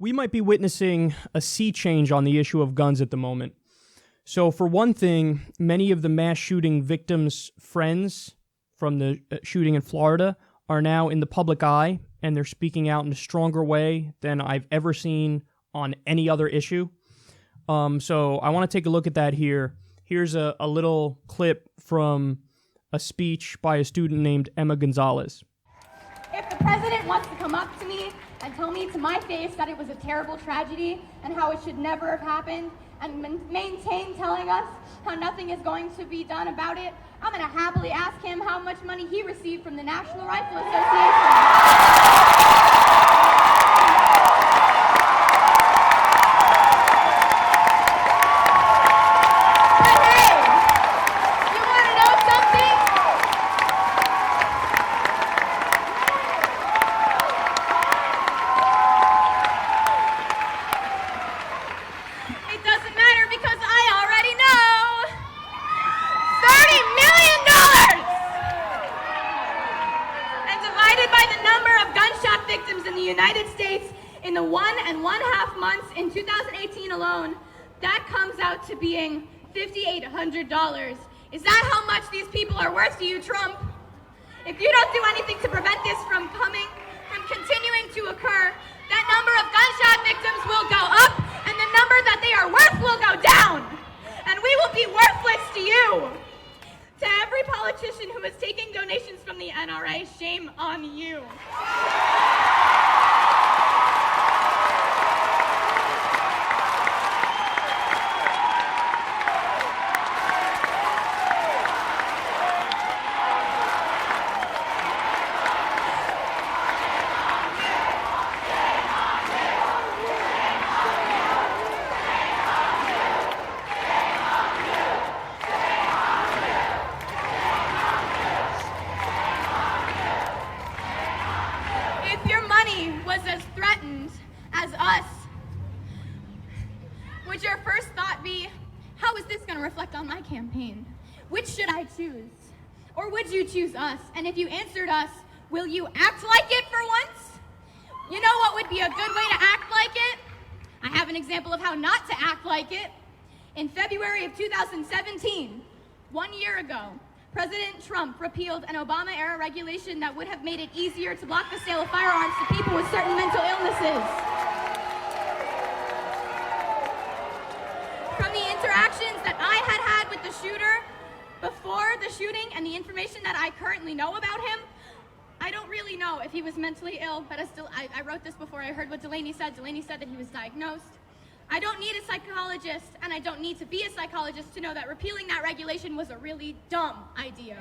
we might be witnessing a sea change on the issue of guns at the moment. So for one thing, many of the mass shooting victims' friends from the shooting in Florida are now in the public eye, and they're speaking out in a stronger way than I've ever seen on any other issue. So I want to take a look at that here. Here's a little clip from a speech by a student named Emma Gonzalez. If the president wants to come up to me and tell me to my face that it was a terrible tragedy and how it should never have happened, and maintain telling us how nothing is going to be done about it, I'm going to happily ask him how much money he received from the National Rifle Association. United States in the 1.5 months in 2018 alone, that comes out to being $5,800. Is that how much these people are worth to you, Trump? If you don't do anything to prevent this from continuing to occur, that number of gunshot victims will go up, and the number that they are worth will go down, and we will be worthless to you. To every politician who is taking donations from the NRA, shame on you. Was as threatened as us, would your first thought be, how is this going to reflect on my campaign? Which should I choose? Or would you choose us? And if you answered us, will you act like it for once? You know what would be a good way to act like it? I have an example of how not to act like it. In February of 2017, 1 year ago, President Trump repealed an Obama-era regulation that would have made it easier to block the sale of firearms to people with certain mental illnesses. From the interactions that I had with the shooter before the shooting and the information that I currently know about him, I don't really know if he was mentally ill, but I wrote this before I heard what Delaney said. Delaney said that he was diagnosed. I don't need a psychologist, and I don't need to be a psychologist to know that repealing that regulation was a really dumb idea.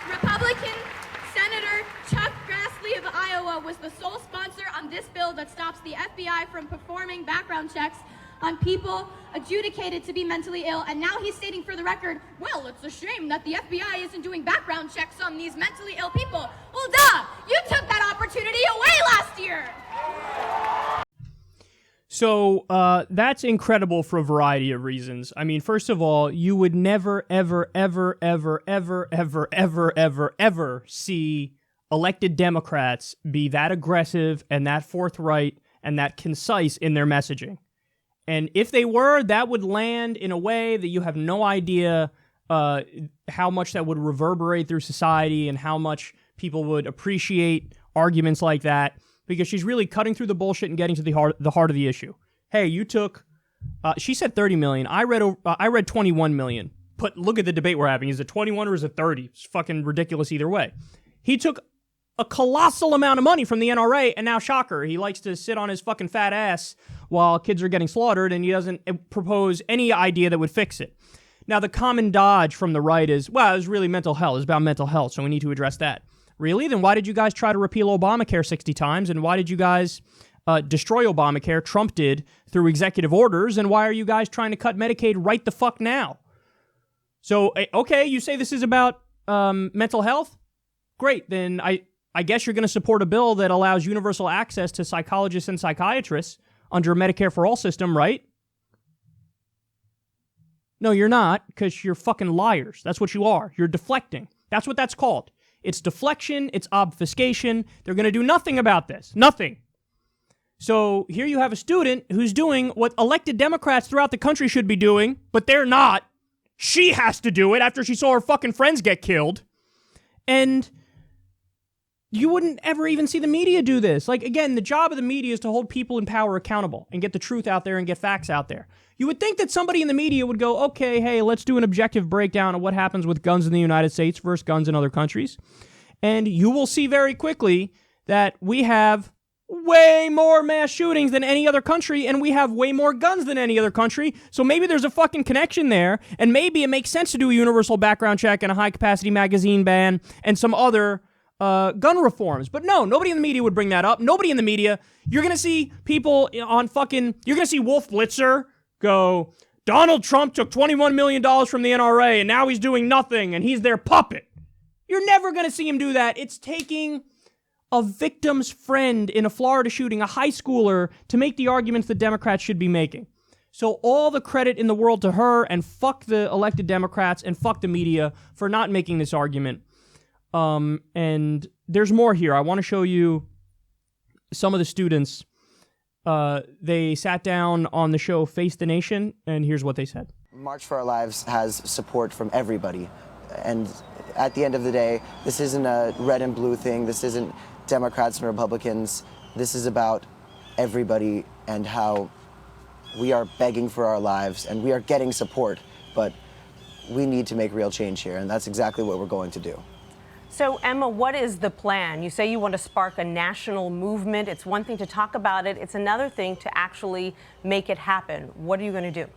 Republican Senator Chuck Grassley of Iowa was the sole sponsor on this bill that stops the FBI from performing background checks on people adjudicated to be mentally ill, and now he's stating for the record, well, it's a shame that the FBI isn't doing background checks on these mentally ill people. Well, duh! You took that opportunity away last year! So, that's incredible for a variety of reasons. I mean, first of all, you would never, ever, ever, ever, ever, ever, ever, ever, ever see elected Democrats be that aggressive and that forthright and that concise in their messaging. And if they were, that would land in a way that you have no idea how much that would reverberate through society and how much people would appreciate arguments like that, because she's really cutting through the bullshit and getting to the heart of the issue. Hey, you took, she said 30 million. I read 21 million. But look at the debate we're having. Is it 21 or is it 30? It's fucking ridiculous either way. He took a colossal amount of money from the NRA, and now, shocker, he likes to sit on his fucking fat ass while kids are getting slaughtered, and he doesn't propose any idea that would fix it. Now, the common dodge from the right is, well, it was really mental health. It was about mental health, so we need to address that. Really? Then why did you guys try to repeal Obamacare 60 times, and why did you guys destroy Obamacare? Trump did through executive orders, and why are you guys trying to cut Medicaid right the fuck now? So, okay, you say this is about mental health? Great, then I guess you're going to support a bill that allows universal access to psychologists and psychiatrists under a Medicare for All system, right? No, you're not, because you're fucking liars. That's what you are. You're deflecting. That's what that's called. It's deflection. It's obfuscation. They're going to do nothing about this. Nothing. So here you have a student who's doing what elected Democrats throughout the country should be doing, but they're not. She has to do it after she saw her fucking friends get killed. And you wouldn't ever even see the media do this. Like, again, the job of the media is to hold people in power accountable and get the truth out there and get facts out there. You would think that somebody in the media would go, okay, hey, let's do an objective breakdown of what happens with guns in the United States versus guns in other countries. And you will see very quickly that we have way more mass shootings than any other country, and we have way more guns than any other country. So maybe there's a fucking connection there, and maybe it makes sense to do a universal background check and a high-capacity magazine ban and some other gun reforms. But no, nobody in the media would bring that up. Nobody in the media. You're going to see people on fucking... You're going to see Wolf Blitzer go, Donald Trump took $21 million from the NRA, and now he's doing nothing, and he's their puppet. You're never going to see him do that. It's taking a victim's friend in a Florida shooting, a high schooler, to make the arguments the Democrats should be making. So all the credit in the world to her, and fuck the elected Democrats, and fuck the media for not making this argument. And there's more here. I want to show you some of the students. They sat down on the show Face the Nation, and here's what they said. March for Our Lives has support from everybody. And at the end of the day, this isn't a red and blue thing. This isn't Democrats and Republicans. This is about everybody and how we are begging for our lives and we are getting support, but we need to make real change here, and that's exactly what we're going to do. So, Emma, what is the plan? You say you want to spark a national movement. It's one thing to talk about it. It's another thing to actually make it happen. What are you going to do?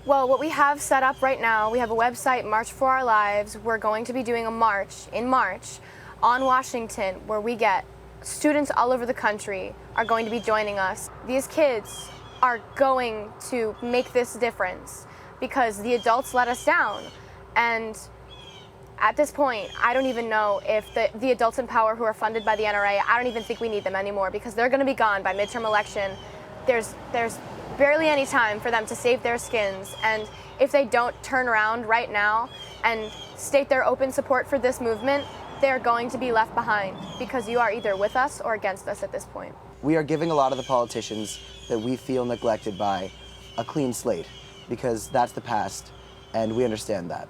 Well, what we have set up right now, we have a website, March for Our Lives. We're going to be doing a march in March on Washington, where we get students all over the country are going to be joining us. These kids are going to make this difference because the adults let us down. And at this point, I don't even know if the adults in power who are funded by the NRA, I don't even think we need them anymore because they're going to be gone by midterm election. There's barely any time for them to save their skins. And if they don't turn around right now and state their open support for this movement, they're going to be left behind because you are either with us or against us at this point. We are giving a lot of the politicians that we feel neglected by a clean slate because that's the past and we understand that.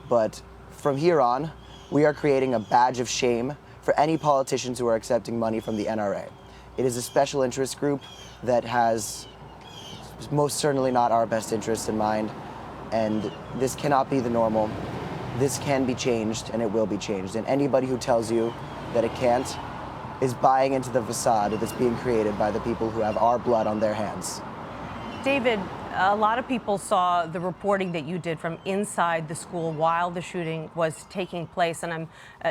But from here on, we are creating a badge of shame for any politicians who are accepting money from the NRA. It is a special interest group that has most certainly not our best interests in mind, and this cannot be the normal. This can be changed, and it will be changed. And anybody who tells you that it can't is buying into the facade that's being created by the people who have our blood on their hands. David, a lot of people saw the reporting that you did from inside the school while the shooting was taking place, and I'm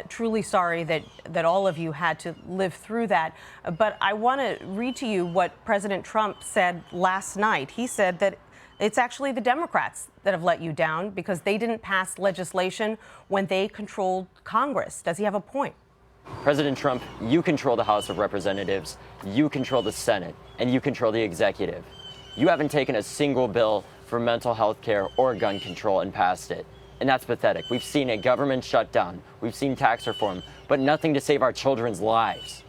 truly sorry that all of you had to live through that. But I want to read to you what President Trump said last night. He said that it's actually the Democrats that have let you down because they didn't pass legislation when they controlled Congress. Does he have a point? President Trump, you control the House of Representatives, you control the Senate, and you control the executive. You haven't taken a single bill for mental health care or gun control and passed it. And that's pathetic. We've seen a government shutdown. We've seen tax reform, but nothing to save our children's lives.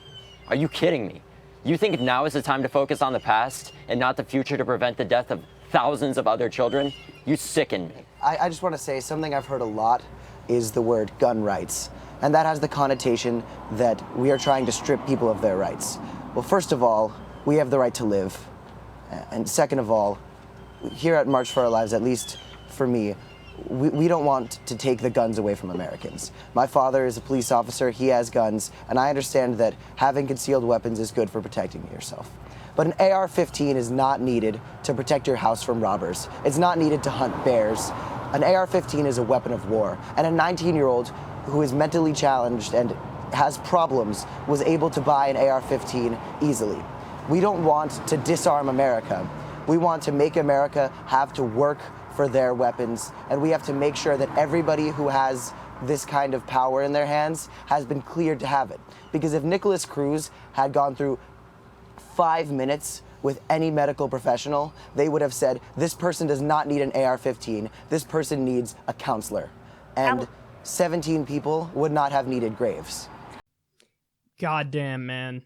Are you kidding me? You think now is the time to focus on the past and not the future to prevent the death of thousands of other children? You sicken me. I just want to say something I've heard a lot is the word gun rights. And that has the connotation that we are trying to strip people of their rights. Well, first of all, we have the right to live. And second of all, here at March for Our Lives, at least for me, we don't want to take the guns away from Americans. My father is a police officer, he has guns, and I understand that having concealed weapons is good for protecting yourself. But an AR-15 is not needed to protect your house from robbers. It's not needed to hunt bears. An AR-15 is a weapon of war, and a 19-year-old who is mentally challenged and has problems was able to buy an AR-15 easily. We don't want to disarm America. We want to make America have to work for their weapons, and we have to make sure that everybody who has this kind of power in their hands has been cleared to have it. Because if Nicholas Cruz had gone through 5 minutes with any medical professional, they would have said, this person does not need an AR-15, this person needs a counselor. And 17 people would not have needed graves. Goddamn, man.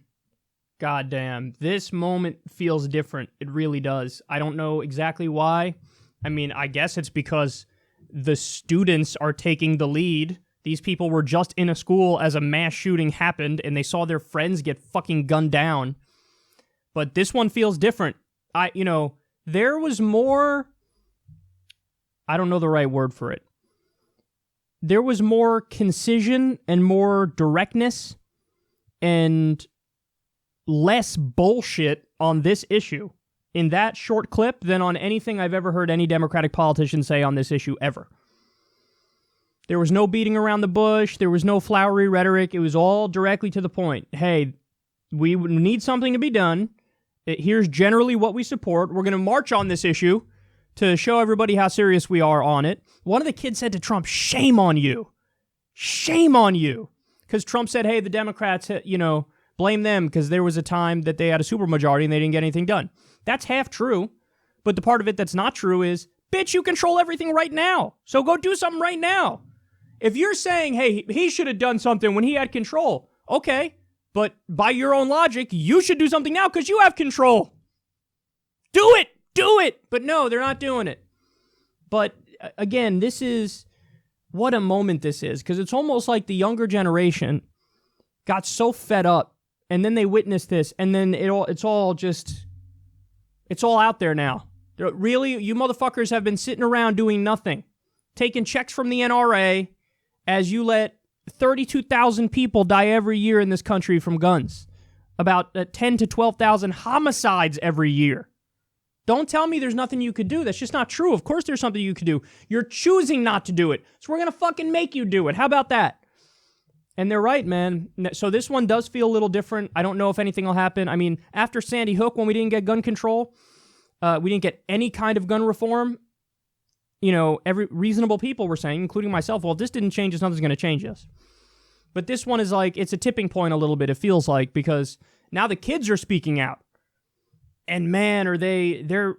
Goddamn. This moment feels different. It really does. I don't know exactly why. I mean, I guess it's because the students are taking the lead. These people were just in a school as a mass shooting happened, and they saw their friends get fucking gunned down. But this one feels different. There was more... I don't know the right word for it. There was more concision and more directness and less bullshit on this issue in that short clip than on anything I've ever heard any Democratic politician say on this issue ever. There was no beating around the bush. There was no flowery rhetoric. It was all directly to the point. Hey, we need something to be done. Here's generally what we support. We're going to march on this issue to show everybody how serious we are on it. One of the kids said to Trump, shame on you. Shame on you. Because Trump said, hey, the Democrats, blame them because there was a time that they had a supermajority and they didn't get anything done. That's half true. But the part of it that's not true is, bitch, you control everything right now. So go do something right now. If you're saying, hey, he should have done something when he had control, okay. But by your own logic, you should do something now because you have control. Do it. Do it. But no, they're not doing it. But again, this is what a moment this is, because it's almost like the younger generation got so fed up and then they witnessed this and then it's all out there now. Really, you motherfuckers have been sitting around doing nothing, taking checks from the NRA as you let 32,000 people die every year in this country from guns. About 10 to 12,000 homicides every year. Don't tell me there's nothing you could do. That's just not true. Of course there's something you could do. You're choosing not to do it. So we're going to fucking make you do it. How about that? And they're right, man. So this one does feel a little different. I don't know if anything will happen. I mean, after Sandy Hook, when we didn't get gun control, we didn't get any kind of gun reform. Every reasonable people were saying, including myself, well, if this didn't change us, nothing's going to change us. But this one is like, it's a tipping point a little bit, it feels like, because now the kids are speaking out. And man, they're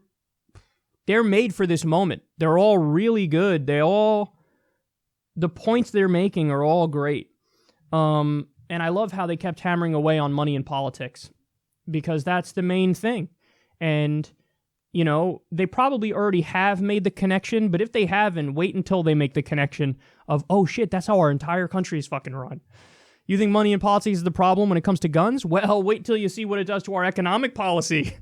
made for this moment. They're all really good. The points they're making are all great. And I love how they kept hammering away on money in politics, because that's the main thing. And, they probably already have made the connection, but if they haven't, wait until they make the connection of, oh shit, that's how our entire country is fucking run. You think money in politics is the problem when it comes to guns? Well, wait till you see what it does to our economic policy.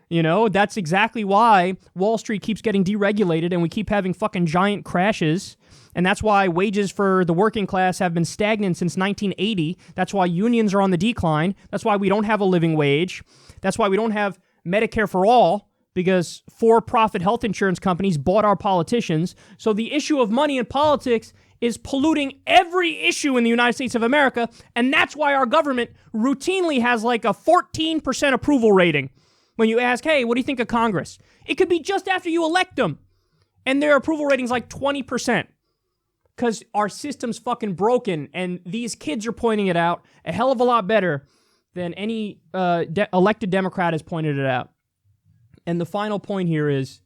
That's exactly why Wall Street keeps getting deregulated and we keep having fucking giant crashes. And that's why wages for the working class have been stagnant since 1980. That's why unions are on the decline. That's why we don't have a living wage. That's why we don't have Medicare for all, because for-profit health insurance companies bought our politicians. So the issue of money in politics is polluting every issue in the United States of America, and that's why our government routinely has like a 14% approval rating. When you ask, hey, what do you think of Congress? It could be just after you elect them, and their approval rating's like 20%. Because our system's fucking broken, and these kids are pointing it out a hell of a lot better than any elected Democrat has pointed it out. And the final point here is,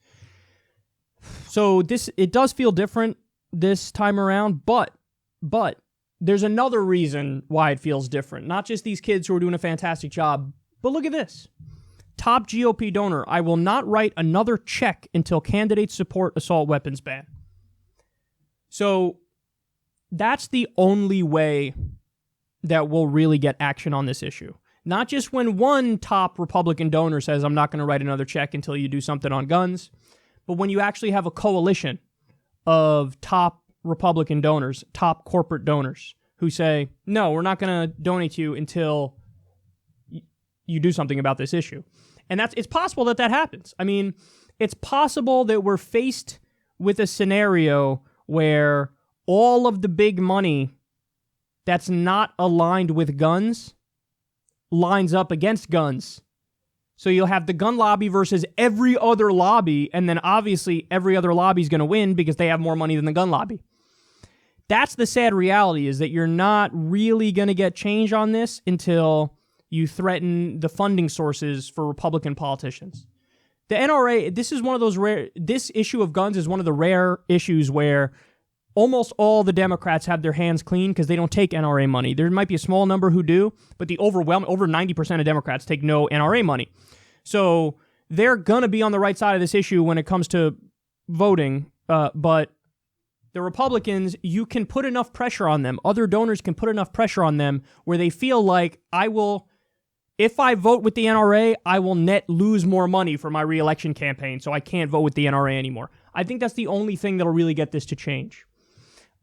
so it does feel different this time around, but there's another reason why it feels different. Not just these kids who are doing a fantastic job, but look at this. Top GOP donor, I will not write another check until candidates support assault weapons ban. So that's the only way that we'll really get action on this issue. Not just when one top Republican donor says, I'm not going to write another check until you do something on guns, but when you actually have a coalition of top Republican donors, top corporate donors, who say, no, we're not going to donate to you until you do something about this issue. And it's possible that happens. I mean, it's possible that we're faced with a scenario where all of the big money that's not aligned with guns lines up against guns. So you'll have the gun lobby versus every other lobby, and then obviously every other lobby is going to win because they have more money than the gun lobby. That's the sad reality, is that you're not really going to get change on this until you threaten the funding sources for Republican politicians. The NRA, this is one of those this issue of guns is one of the rare issues where almost all the Democrats have their hands clean because they don't take NRA money. There might be a small number who do, but the over 90% of Democrats take no NRA money. So they're going to be on the right side of this issue when it comes to voting, but the Republicans, you can put enough pressure on them. Other donors can put enough pressure on them where they feel like, if I vote with the NRA, I will net lose more money for my re-election campaign, so I can't vote with the NRA anymore. I think that's the only thing that'll really get this to change.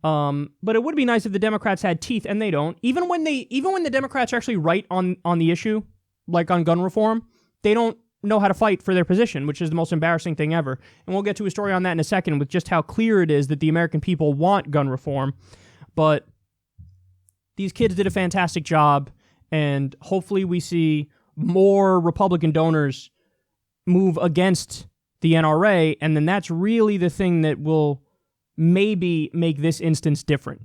But it would be nice if the Democrats had teeth, and they don't. Even when the Democrats are actually right on the issue, like on gun reform, they don't know how to fight for their position, which is the most embarrassing thing ever. And we'll get to a story on that in a second with just how clear it is that the American people want gun reform. But these kids did a fantastic job, and hopefully we see more Republican donors move against the NRA, and then that's really the thing that will maybe make this instance different.